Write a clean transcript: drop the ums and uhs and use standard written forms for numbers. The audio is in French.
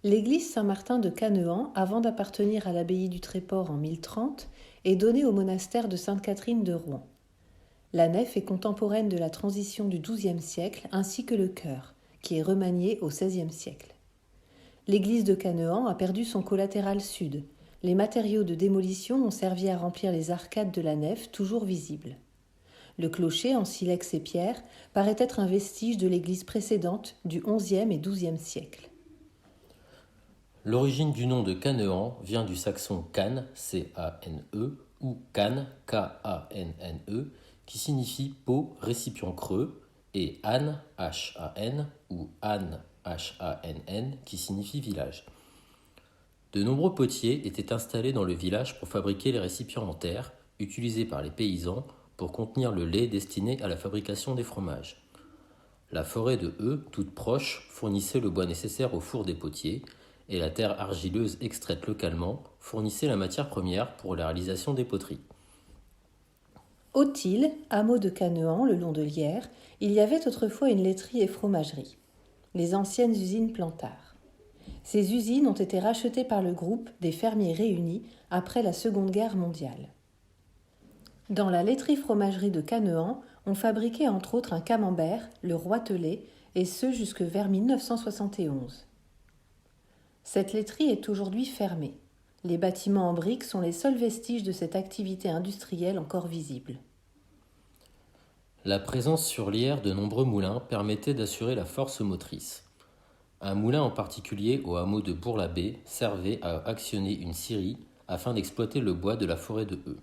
L'église Saint-Martin de Cannehan, avant d'appartenir à l'abbaye du Tréport en 1030, est donnée au monastère de Sainte-Catherine de Rouen. La nef est contemporaine de la transition du XIIe siècle ainsi que le chœur, qui est remanié au XVIe siècle. L'église de Cannehan a perdu son collatéral sud. Les matériaux de démolition ont servi à remplir les arcades de la nef, toujours visibles. Le clocher, en silex et pierre, paraît être un vestige de l'église précédente du XIe et XIIe siècle. L'origine du nom de Cannehan vient du saxon can, C-A-N-E, ou can, K-A-N-N-E, qui signifie pot, récipient creux, et han, H-A-N, ou han, H-A-N-N, qui signifie village. De nombreux potiers étaient installés dans le village pour fabriquer les récipients en terre, utilisés par les paysans pour contenir le lait destiné à la fabrication des fromages. La forêt de Heu, toute proche, fournissait le bois nécessaire au four des potiers, et la terre argileuse extraite localement fournissait la matière première pour la réalisation des poteries. Au Tille, hameau de Cannehan, le long de l'Yerre, il y avait autrefois une laiterie et fromagerie, les anciennes usines Plantard. Ces usines ont été rachetées par le groupe des Fermiers Réunis après la Seconde Guerre mondiale. Dans la laiterie-fromagerie de Cannehan, on fabriquait entre autres un camembert, le roitelet, et ce jusque vers 1971. Cette laiterie est aujourd'hui fermée. Les bâtiments en briques sont les seuls vestiges de cette activité industrielle encore visible. La présence sur l'Yerre de nombreux moulins permettait d'assurer la force motrice. Un moulin en particulier au hameau de Bourg-l'Abbé servait à actionner une scierie afin d'exploiter le bois de la forêt de Heu.